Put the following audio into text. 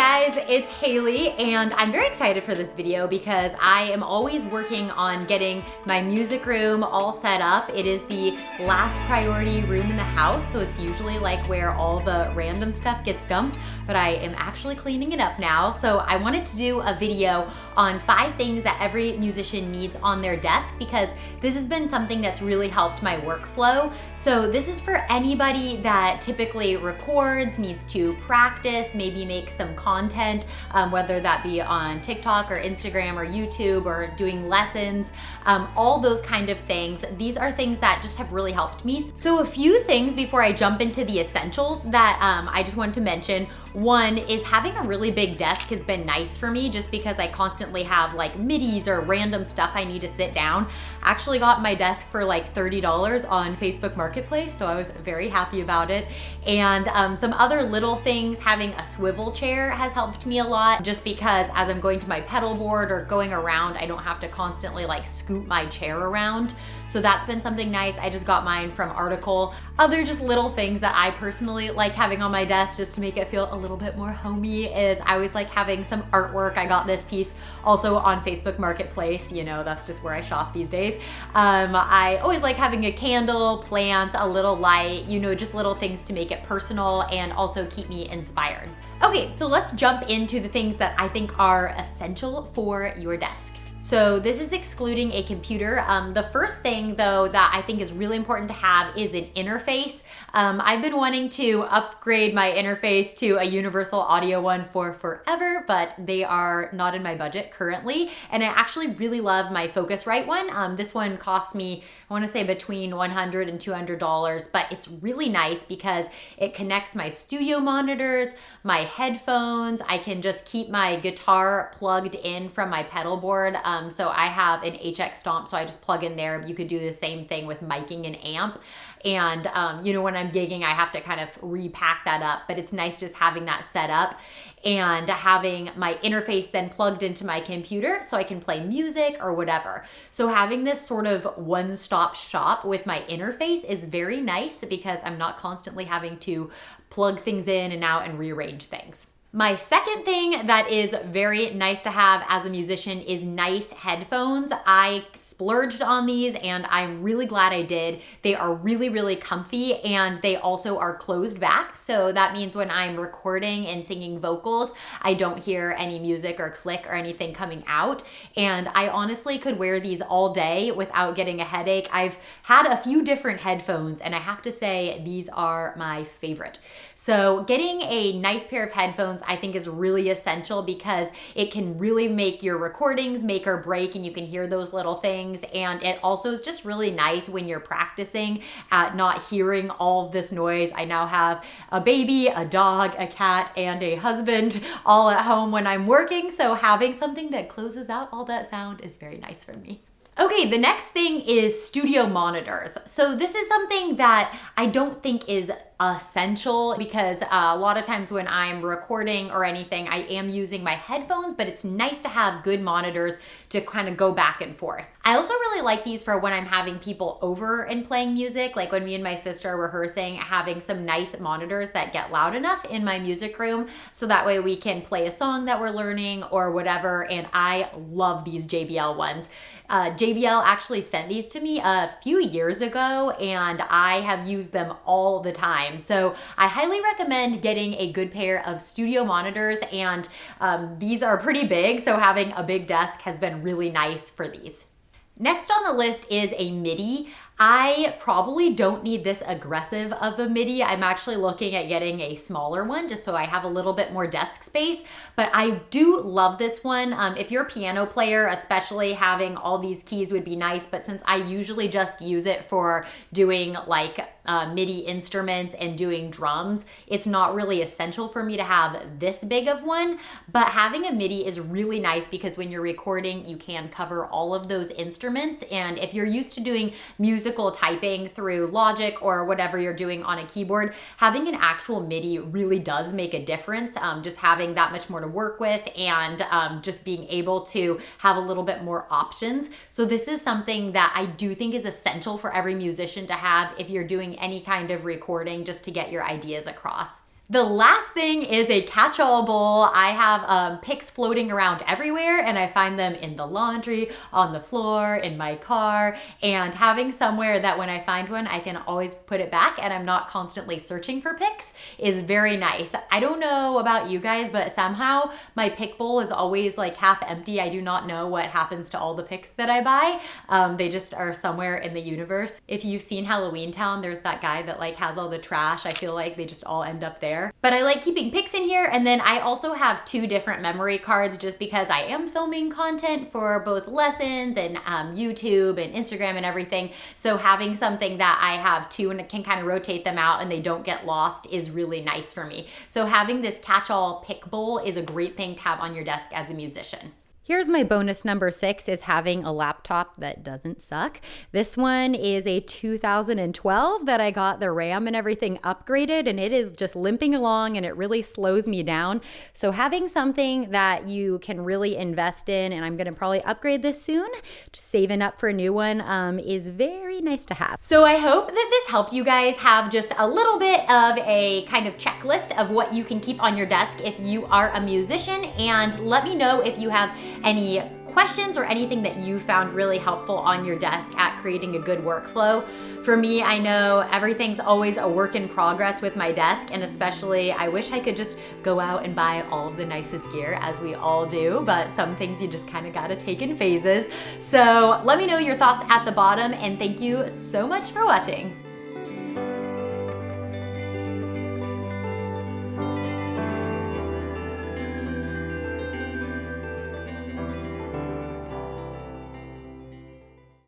guys, it's Haley and I'm very excited for this video because I am always working on getting my music room all set up. It is the last priority room in the house, so it's usually like where all the random stuff gets dumped, but I am actually cleaning it up now. So I wanted to do a video on 5 things that every musician needs on their desk because this has been something that's really helped my workflow. So this is for anybody that typically records, needs to practice, maybe make some content, whether that be on TikTok or Instagram or YouTube or doing lessons, all those kind of things. These are things that just have really helped me. So a few things before I jump into the essentials that I just wanted to mention. One is having a really big desk has been nice for me just because I constantly have like midis or random stuff I need to sit down. I actually got my desk for like $30 on Facebook Marketplace, so I was very happy about it. And some other little things, having a swivel chair has helped me a lot just because as I'm going to my pedal board or going around, I don't have to constantly like scoot my chair around. So that's been something nice. I just got mine from Article. Other just little things that I personally like having on my desk just to make it feel a little bit more homey is I always like having some artwork. I got this piece also on Facebook Marketplace. You know, that's just where I shop these days. I always like having a candle, plants, a little light, you know, just little things to make it personal and also keep me inspired. Okay, so let's jump into the things that I think are essential for your desk. So this is excluding a computer. The first thing though that I think is really important to have is an interface. I've been wanting to upgrade my interface to a universal audio one for forever, but they are not in my budget currently. And I actually really love my Focusrite one. This one costs me, I wanna say between $100 and $200, but it's really nice because it connects my studio monitors, my headphones. I can just keep my guitar plugged in from my pedal board. So I have an HX Stomp, so I just plug in there. You could do the same thing with miking an amp. And you know, when I'm gigging, I have to kind of repack that up, but it's nice just having that set up and having my interface then plugged into my computer so I can play music or whatever. So having this sort of one-stop shop with my interface is very nice because I'm not constantly having to plug things in and out and rearrange things. My second thing that is very nice to have as a musician is nice headphones. I splurged on these and I'm really glad I did. They are really, really comfy and they also are closed back. So that means when I'm recording and singing vocals, I don't hear any music or click or anything coming out. And I honestly could wear these all day without getting a headache. I've had a few different headphones and I have to say these are my favorite. So getting a nice pair of headphones I think is really essential because it can really make your recordings make or break and you can hear those little things. And it also is just really nice when you're practicing at not hearing all of this noise. I now have a baby, a dog, a cat, and a husband all at home when I'm working. So having something that closes out all that sound is very nice for me. Okay, the next thing is studio monitors. So this is something that I don't think is essential because a lot of times when I'm recording or anything, I am using my headphones, but it's nice to have good monitors to kind of go back and forth. I also really like these for when I'm having people over and playing music, like when me and my sister are rehearsing, having some nice monitors that get loud enough in my music room so that way we can play a song that we're learning or whatever. And I love these JBL ones. JBL actually sent these to me a few years ago and I have used them all the time. So I highly recommend getting a good pair of studio monitors and these are pretty big, so having a big desk has been really nice for these. Next on the list is a MIDI. I probably don't need this aggressive of a MIDI. I'm actually looking at getting a smaller one just so I have a little bit more desk space, but I do love this one. If you're a piano player, especially having all these keys would be nice, but since I usually just use it for doing like MIDI instruments and doing drums, it's not really essential for me to have this big of one, but having a MIDI is really nice because when you're recording, you can cover all of those instruments. And if you're used to doing musical typing through Logic or whatever you're doing on a keyboard, having an actual MIDI really does make a difference. Just having that much more to work with and just being able to have a little bit more options. So this is something that I do think is essential for every musician to have if you're doing any kind of recording just to get your ideas across. The last thing is a catch-all bowl. I have picks floating around everywhere, and I find them in the laundry, on the floor, in my car, and having somewhere that when I find one, I can always put it back and I'm not constantly searching for picks is very nice. I don't know about you guys, but somehow my pick bowl is always like half empty. I do not know what happens to all the picks that I buy. They just are somewhere in the universe. If you've seen Halloween Town, there's that guy that like has all the trash. I feel like they just all end up there. But I like keeping picks in here, and then I also have 2 different memory cards just because I am filming content for both lessons and YouTube and Instagram and everything. So having something that I have 2 and can kind of rotate them out and they don't get lost is really nice for me. So having this catch-all pick bowl is a great thing to have on your desk as a musician. Here's my bonus number 6 is having a laptop that doesn't suck. This one is a 2012 that I got the RAM and everything upgraded, and it is just limping along and it really slows me down. So having something that you can really invest in, and I'm gonna probably upgrade this soon, just saving up for a new one, is very nice to have. So I hope that this helped you guys have just a little bit of a kind of checklist of what you can keep on your desk if you are a musician, and let me know if you have any questions or anything that you found really helpful on your desk at creating a good workflow. For me, I know everything's always a work in progress with my desk, and especially I wish I could just go out and buy all of the nicest gear as we all do, but some things you just kind of gotta take in phases. So let me know your thoughts at the bottom, and thank you so much for watching.